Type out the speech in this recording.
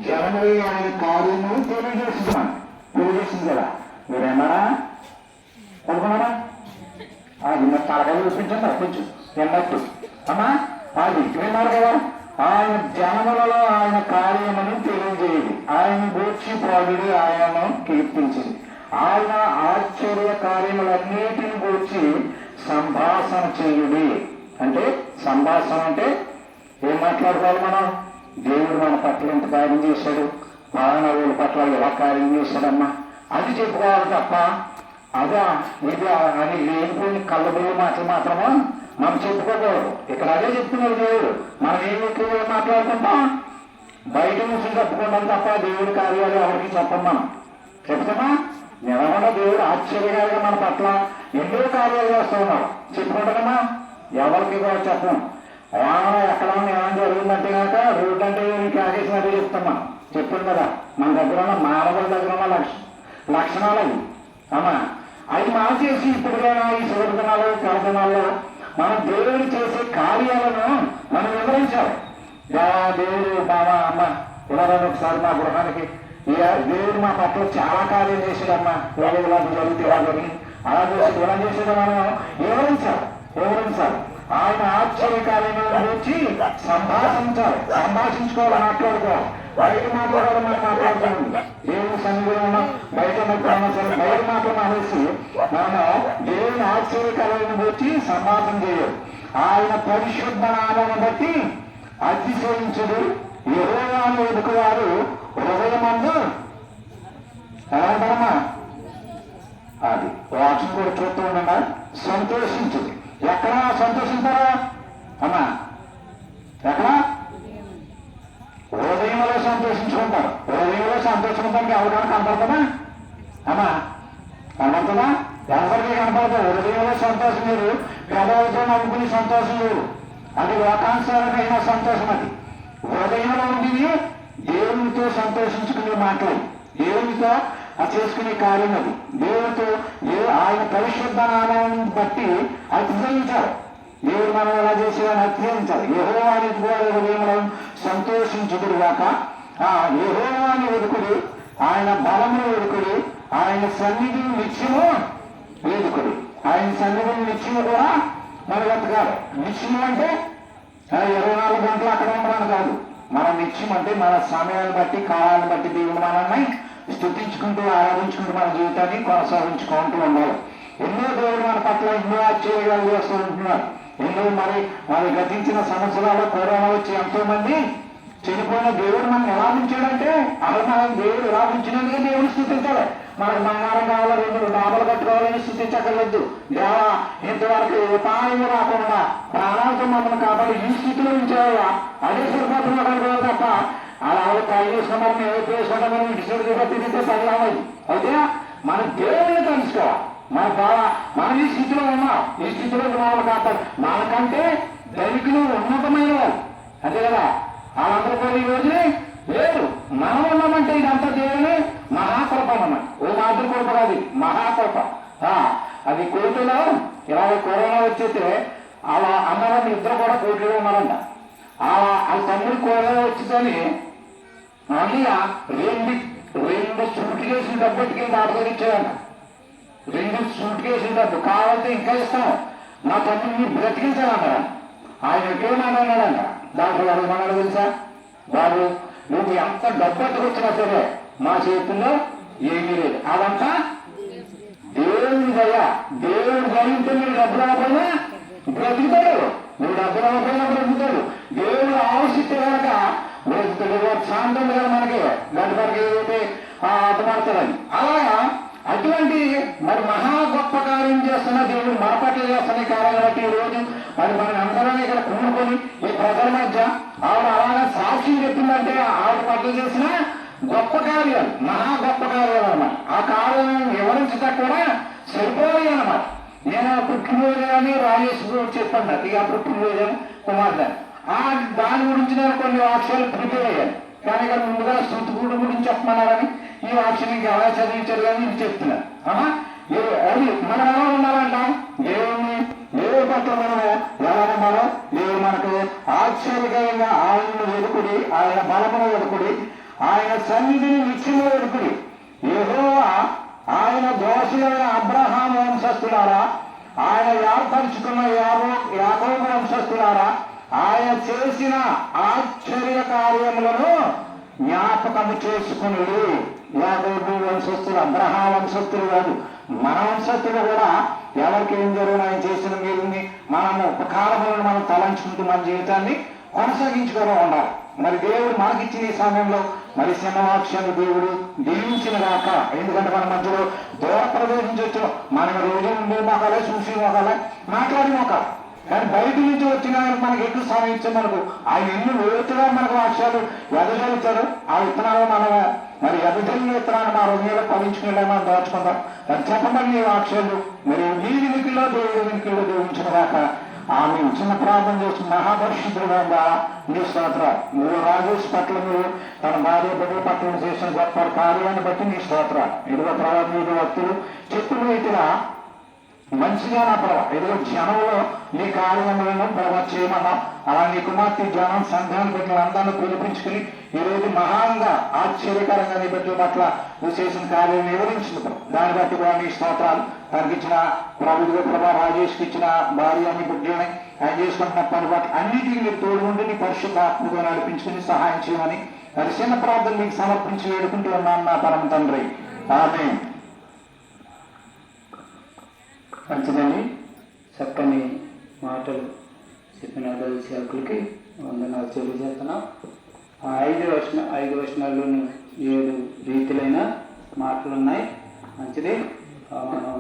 జనమే ఆయన కార్యము తెలియజేసింది కదా. మీరేమన్నా అనుకున్నారా? అది మరి తలకాయ చూపించండి కొంచెం ఎన్నట్టు అమ్మా. అది విన్నారు కదా, ఆయన జనములలో ఆయన కార్యమును తెలియజేయదు, ఆయన గూర్చి పాడుడి, ఆయనను కీర్తించింది, ఆయన ఆశ్చర్య కార్యములన్నిటిని గూర్చి సంభాషణ చేయుడి. అంటే సంభాషణ అంటే ఏం మాట్లాడుకోవాలి మనం? దేవుడు మన పట్ల ఎంత కార్యం చేశాడు, మానవుల పట్ల ఎలా కార్యం చేశాడమ్మా అది చెప్పుకోవాలి తప్ప అదా ఇది అని లేనిపోయిన కళ్ళబోయే మాటలు మాత్రమా మనం చెప్పుకోకూడదు. ఇక్కడ అదే చెప్తున్నాడు దేవుడు. మనం ఏం ఎక్కువ మాట్లాడుకుంటాం, బయట నుంచి చెప్పుకుంటాం తప్ప దేవుడి కార్యాలు ఎవరికి చెప్పం. మనం చెప్తామా? నిలబడ దేవుడు ఆశ్చర్యకారిగా మన పట్ల ఎన్నో కార్యాలు చేస్తూ ఉన్నాడు, చెప్పుకుంటామా? ఎవరికి కూడా చెప్పం. వాహన ఎక్కడ ఏమైనా జరిగిందంటే కనుక రోడ్డు అంటే నీకు ఆగేసినట్టు చెప్తాం. మనం చెప్పాం కదా, మన దగ్గర ఉన్న మానవుల దగ్గర ఉన్న లక్షణాలు అవి అమ్మా. అవి మనం చేసి ఇప్పుడుగా ఈ శివదినాలు కరదినాల్లో మనం దేవుడు చేసే కార్యాలను మనం వివరించాలి. దేవుడు బాబా అమ్మ ఇలా ఒకసారి మా గృహానికి దేవుడు మా పట్ల చాలా కార్యం చేసాడమ్మా, ఇలా జరిగితే ఇలా జరిగింది, అలా చేసి ఇలా చేసేది మనం వివరించాలి. ఆయన ఆశ్చర్య కార్యములను గురించి సంభాషించుకోవాలి, మాట్లాడుకోవాలి. బయట మాట్లాడాలి, మనం మాట్లాడుకోండి. దేవుని సన్నిధిలో ఉన్న బయట మాట్లాడినా సరే బయట మాటలు మానేసి మనం దేవుని ఆశ్చర్య కార్యాలను గురించి సంభాషణ చేయాలి. ఆయన పరిశుద్ధ నామను బట్టి అతిశయించుడు, యెహోవాను వెతుకువారు హృదయమందు ఎలాంటమ్మా అది వాక్యం కూడా చూస్తూ ఉండగా సంతోషించుడు. ఎక్కడ సంతోషించారా అమ్మా? ఎక్కడ? హృదయంలో సంతోషించుకుంటారు. హృదయంలో సంతోషించడానికి ఎవరికైనా కనపడుతుందా అమ్మా? కనపడుతుందా? ఎవరికి కనపడతారు? హృదయంలో సంతోషం మీరు పెదవులతో నవ్వుకునే సంతోషం లేదు, అది లోకానుసారమైన సంతోషం. అది హృదయంలో ఉంటుంది. దేవునితో సంతోషించుకునే మాట్లాడి దేవునితో చేసుకునే కార్యం అది. దేవుడితో ఆయన పరిశుద్ధ నామాన్ని బట్టి అతిశయించాలి. దేవుడు మనం ఎలా చేసేదని అతిశయించాలి. యెహోవాని హృదయంలో సంతోషించుదురు గాక. యెహోవాని వెతుకుడి, ఆయన బలమును వెతుకుడి, ఆయన సన్నిధిని నిత్యము వెతుకుడి. ఆయన సన్నిధిని నిత్యము కూడా మనం వెతకాలి. నిత్యము అంటే 24 గంటలు అక్కడ ఉండమని కాదు. మన నిత్యం అంటే మన సమయాన్ని బట్టి కాలాన్ని బట్టి దేవుడు మనల్ని స్తుతించుకుంటూ ఆరాధించుకుంటూ మన జీవితాన్ని కొనసాగించుకుంటూ ఉండాలి. ఎన్నో దేవుడు మన పట్ల ఎన్నో ఆశ్చర్యాలు చేస్తూ ఉంటున్నారు. ఎన్నో మరి గతించిన సంవత్సరాలు కరోనా వచ్చి ఎంతో మంది చనిపోయిన దేవుడు మనం ఎలా ఉంచాడంటే మనం దేవుడు ఎలా ఉంచినందుకే దేవుడు స్థుతించాలి. మనకు బంగారం కావాలి, 2 డాబలు కట్టుకోవాలని స్థుతించగలదు. దేవా ఇంతవరకు ఉపాయం రాకుండా ప్రాణాలతో మమ్మల్ని కాబట్టి ఈ స్థితిలో ఉంచావా అదే సరిపోతున్నా తప్ప అలా ట్రై చేసుకున్నాం మేము చేసుకుంటామని ఇటు తిరిగితే తగలవాలి. అయితే మన దేవుడిని తెలుసుకోవాలి. మన ఈ స్థితిలో ఉన్నాం, ఈ స్థితిలో వాళ్ళు కాపాడు. మనకంటే ధనికులు ఉన్నతమైన వాళ్ళు అంతే కదా. వాళ్ళందరూ కూడా ఈ రోజునే లేదు. మనం ఉన్నామంటే ఇదంతా దేవుని మహాకృప అన్నమాట. ఓ మాదిరి కృప కాదు, మహాకృప. అది కోర్టులో ఇలా కరోనా వచ్చేస్తే అలా అమ్మవారిని ఇద్దరు కూడా కోర్టులో ఉన్నారంట. ఆ తమ్ముడు కరోనా వచ్చిందని మళ్ళీ 2 సూట్ కేసులు డబ్బు ఎట్టుకెళ్ళి డాక్టర్ ఇచ్చాడంట. 2 సూట్ కేసులు డబ్బు కావాలంటే ఇంకా ఇస్తాం, నా తమ్ముడిని బ్రతికించాలన్నాడు. ఆయన ఎక్కడన్నాడంట. డాక్టర్ గారు ఏమన్నాడు తెలుసా? బాబు నువ్వు ఎంత డబ్బు ఎట్టుకొచ్చినా సరే మా చేతుల్లో ఏమీ లేదు, అదంతా దేవుడి దయ. దేవుడు దయింటే మీరు డబ్బు రాకపోయినా బ్రతుకుతాడు, నువ్వు డబ్బు రాకపోయినా బ్రతుకుతాడు. దేవుడు ఆవశ్యత కనుక బ్రతుకుతాడు. శాంతం కదా మనకి గంటకి ఏదైతే అర్థమవుతుందని. అలాగా అటువంటి మరి మహా గొప్ప కార్యం చేస్తున్న దేవుడు మన పట్ల చేస్తున్న కార్యాలు బట్టి ఈ రోజు మరి మన అందరం ఇక్కడ కూడుకొని ఈ ప్రజల మధ్య ఆవిడ అలాగా సాక్షి చెప్పిందంటే ఆవిడ పట్ల చేసిన గొప్ప కార్యాలు, మహా గొప్ప కార్యాలు అన్నమాట. ఆ కార్యాలను వివరించడం కూడా సరిపోయాయి అన్నమాట. నేను పుట్టినరోజు కానీ రాజేష్ చెప్పాను, ఇక పుట్టినరోజు కుమార్తె దాని గురించి నేను కొన్ని వాక్యాలు ప్రిపేర్ అయ్యాను. కానీ ఇక్కడ ముందుగా స్థుతి గురించి చెప్పమన్నారని ఈ వాక్యం ఇంకా ఎలా చదివించారు కానీ ఇది చెప్తున్నారు. అది మనం ఎలా ఉండాలంటాం? దేవుడి పట్ల మనం ఎలా ఉండాలో దేవుడు మనకు ఆశ్చర్యకరంగా ఆయనను వెతుకుడి, ఆయన బలమును వెతుకుడి, ఆయన సన్నిధిని నిత్యము వెతుకుడి. యెహోవా ఆయన దోషులైన అబ్రహాము వంశస్థులారా, ఆయన ఏర్పరచుకున్న యాకోబు వంశస్థులారా, ఆయన చేసిన ఆశ్చర్య కార్యములను జ్ఞాపకము చేసుకునుడు. యాకోబు వంశస్థులు అబ్రహాం వంశస్థులు కాదు, మన వంశస్థులు కూడా ఎవరికి ఏం జరుగును ఆయన చేసిన మీరుని మనము ఉపకారములను మనం తలంచుకుంటూ మన జీవితాన్ని కొనసాగించుకోవడం ఉండాలి. మరి దేవుడు మనకిచ్చిన ఈ సమయంలో మరి సినిమాక్షను దేవుడు దీవించిన గాక. ఎందుకంటే మన మధ్యలో దూర ప్రదేశం నుంచి వచ్చాం, మనం రోజు ఉండే మొక్కలే, చూసి మొక్కలే, మాట్లాడి మొక్కలు. కానీ బయట నుంచి వచ్చిన ఆయన మనకి ఎక్కువ సమయం ఇచ్చే మనకు ఆయన ఎన్ని లోతుగా మనకు వాక్యాలు ఎదజల్లుతాడు. ఆ విత్తనాలు మన మరి ఎదజల్లిన విత్తనాలు మా హృదయంలో ఫలించుకునే మనం దాచుకుందాం. మరి చెప్పండి ఈ వాక్యాలు మరి నీ వినికిలో దేవుడి వినికిలో దేవుడించిన గాక. ఆమె చిన్న ప్రార్థన చేసి మహాపరిశుద్ధుడుగా నీ స్తోత్రం. నువ్వు రాజేష్ పట్ల నువ్వు తన భార్య బిడ్డల పట్ల చేసిన గొప్ప కార్యాన్ని బట్టి నీ స్తోత్రం. ఇదిగో ప్రభావ నీకు భక్తులు చెప్పిన రీతిగా మంచిగా నా ప్రభావ ఇదిగో జనంలో నీ కార్యములను ప్రభావ చేయమన్నా. అలా నీ కుమార్తె జనం సంఘాన్ని పెట్టిన అందరినీ పిలిపించుకుని ఈరోజు మహాంగా ఆశ్చర్యకరంగా నీ బిడ్డల పట్ల నువ్వు చేసిన కార్యం వివరించింది. దాన్ని బట్టి కూడా నీ స్తోత్రాలు. తనకి ఇచ్చిన ప్రభుత్వ ప్రభా రాజేష్కి ఇచ్చిన భార్య అని బిడ్డలని ఆయన చేసుకుంటున్న పని బట్టి అన్నిటికీ మీరు తోడు ఉండి నీ పరిశుద్ధ ఆత్మతో నడిపించుకుని సహాయం చేయమని మరి చిన్న ప్రార్థన నీకు సమర్పించి వేడుకుంటూ ఉన్నాను నా పరమ తండ్రి. ఆమేన్. మంచిదని చక్కని మాటలు చెప్పిన సేవకులకి వందనాలు తెలియజేస్తున్నాం. ఆ 5 వచనాల్లోనూ 7 రీతిలైన మాటలు ఉన్నాయి. మంచిది. మనం